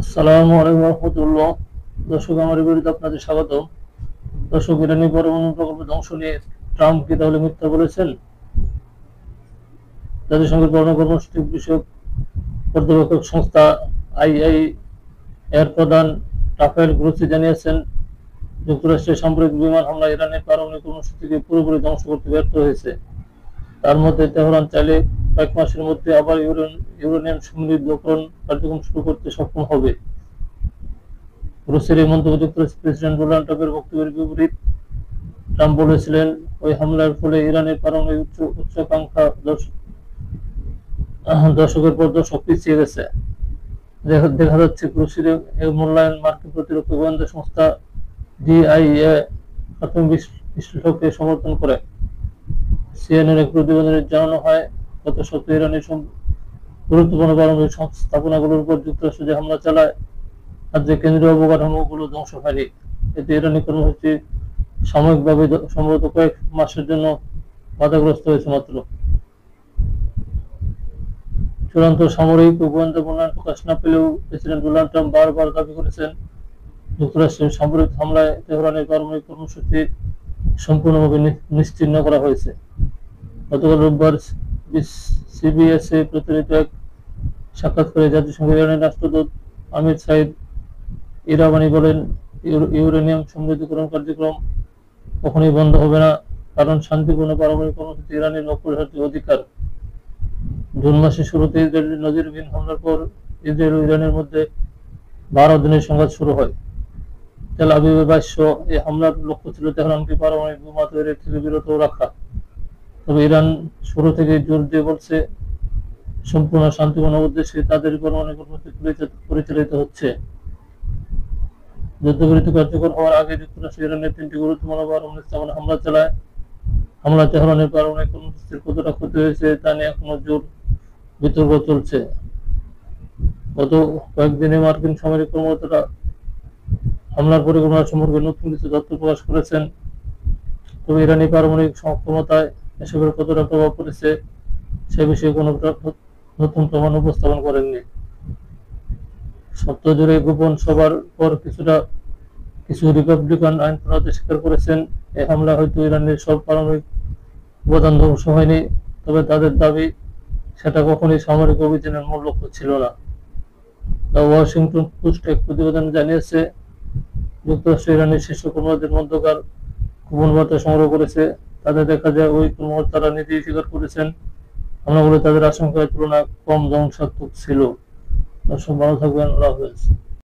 আসসালামু আলাইকুম রহমতুল্লাহ। দর্শক, আমার বিরুদ্ধে আপনাদের স্বাগত। দর্শক, ইরানি পরমাণু প্রকল্প ধ্বংস নিয়ে ট্রাম্প কি তাহলে মিথ্যা বলেছেন? জাতিসংঘের পরমাণু কর্মসূচি বিষয়ক পর্যবেক্ষক সংস্থা আইআই এর প্রধান রাফায়েল গ্রোসি জানিয়েছেন, যুক্তরাষ্ট্রের সামরিক বিমান হামলা ইরানের পারমাণবিক কর্মসূচিকে পুরোপুরি ধ্বংস করতে ব্যর্থ হয়েছে। তার মতে, তেহরান চাইলে কয়েক মাসের মধ্যে আবার ইউরেনিয়াম সমৃদ্ধকরণ কার্যক্রম শুরু করতে সক্ষম হবে। রুশের এই মন্তব্য যুক্তরাষ্ট্রের প্রেসিডেন্ট ডোনাল্ড ট্রাম্পের বক্তব্যের বিপরীত। ট্রাম্প বলেছিলেন, ওই হামলার ফলে ইরানের পারমাণবিক উচ্চাকাঙ্ক্ষা দশকের পর দশক পিছিয়ে গেছে। দেখা যাচ্ছে রুশের এই মূল্যায়ন মার্কিন প্রতিরক্ষা গোয়েন্দা সংস্থা ডিআইএ প্রাথমিক বিশ্লেষককে সমর্থন করে। সিএনএন এক প্রতিবেদনে জানানো হয়, গত সপ্তাহে ইরানের গুরুত্বপূর্ণ পারমাণবিক স্থাপনাগুলোর উপর যুক্তরাষ্ট্র যে হামলা চালায়, আর যে কেন্দ্রীয় অবকাঠামোগুলো ধ্বংস হয়নি। এতে ইরানি কর্মসূচি সাময়িকভাবে সম্ভবত কয়েক মাসের জন্য বাধাগ্রস্ত হয়েছে মাত্র। চূড়ান্ত সামরিক ও গোয়েন্দা মূল্যায়ন প্রকাশ না পেলেও প্রেসিডেন্ট ডোনাল্ড ট্রাম্প বারবার দাবি করেছেন, যুক্তরাষ্ট্রের সামরিক হামলায় তেহরানের পারমাণবিক কর্মসূচি সম্পূর্ণভাবে নিশ্চিহ্ন করা হয়েছে। গতকাল রোববার সিবিএসএ প্রচারিত এক সাক্ষাৎকারে জাতিসংঘের ইরানের রাষ্ট্রদূত আমির সাইদ ইরাবানি বলেন, ইউরেনিয়াম সমৃদ্ধকরণ কার্যক্রম কখনোই বন্ধ হবে না, কারণ শান্তিপূর্ণ পারমাণবিক কর্মসূচি ইরানের অপরিহার্য অধিকার। জুন মাসের শুরুতে ইসরায়েলের নজিরবিহীন হামলার পর ইসরায়েল ও ইরানের মধ্যে 12 দিনের সংঘাত শুরু হয়। তেল আবিবের ভাষ্য, এই হামলার লক্ষ্য ছিল তেহরানকে পারমাণবিক বোমা তৈরি থেকে বিরত রাখা। তবে ইরান শুরু থেকে জোর দিয়ে বলছে, সম্পূর্ণ শান্তিপূর্ণ উদ্দেশ্যে তাদের পারমাণবিক কর্মসূচি পরিচালিত হচ্ছে। যুদ্ধবিরতি কার্যকর হওয়ার আগে যুক্তরাষ্ট্র ইরানের 3টি গুরুত্বপূর্ণ পারমাণবিক স্থাপনায় হামলা চালায়। হামলায় তেহরানের পারমাণবিক কর্মসূচির কতটা ক্ষতি হয়েছে তা নিয়ে এখনো জোর বিতর্ক চলছে। গত কয়েকদিনে মার্কিন সামরিক কর্মকর্তারা হামলার পরিকল্পনা সম্পর্কে নতুন কিছু তথ্য প্রকাশ করেছেন। তবে ইরানি পারমাণবিক সক্ষমতায় এসবের কতটা প্রভাব পড়েছে সে বিষয়ে কোনো নতুন প্রমাণ উপস্থাপন করেননি। সপ্তাহ জুড়ে গোপন সভার পর কিছু রিপাবলিকান আইন প্রণেতা স্বীকার করেছেন, এই হামলা হয়তো ইরানের সব পারমাণবিক উপাদান ধ্বংস হয়নি, তবে তাদের দাবি সেটা কখনোই সামরিক অভিযানের মূল লক্ষ্য ছিল না। দ্য ওয়াশিংটন পোস্ট এক প্রতিবেদনে জানিয়েছে, যুক্তরাষ্ট্র ইরানের শীর্ষ কর্মকর্তাদের মধ্যকার গোপন বার্তা সংগ্রহ করেছে। তাদের দেখা যায়, ওই কর্মকর্তারা নিজেই স্বীকার করেছেন, হামলাগুলো তাদের আশঙ্কার তুলনায় কম ধ্বংসাত্মক ছিল। দর্শক, ভালো থাকবেন। আল্লাহ হাফেজ।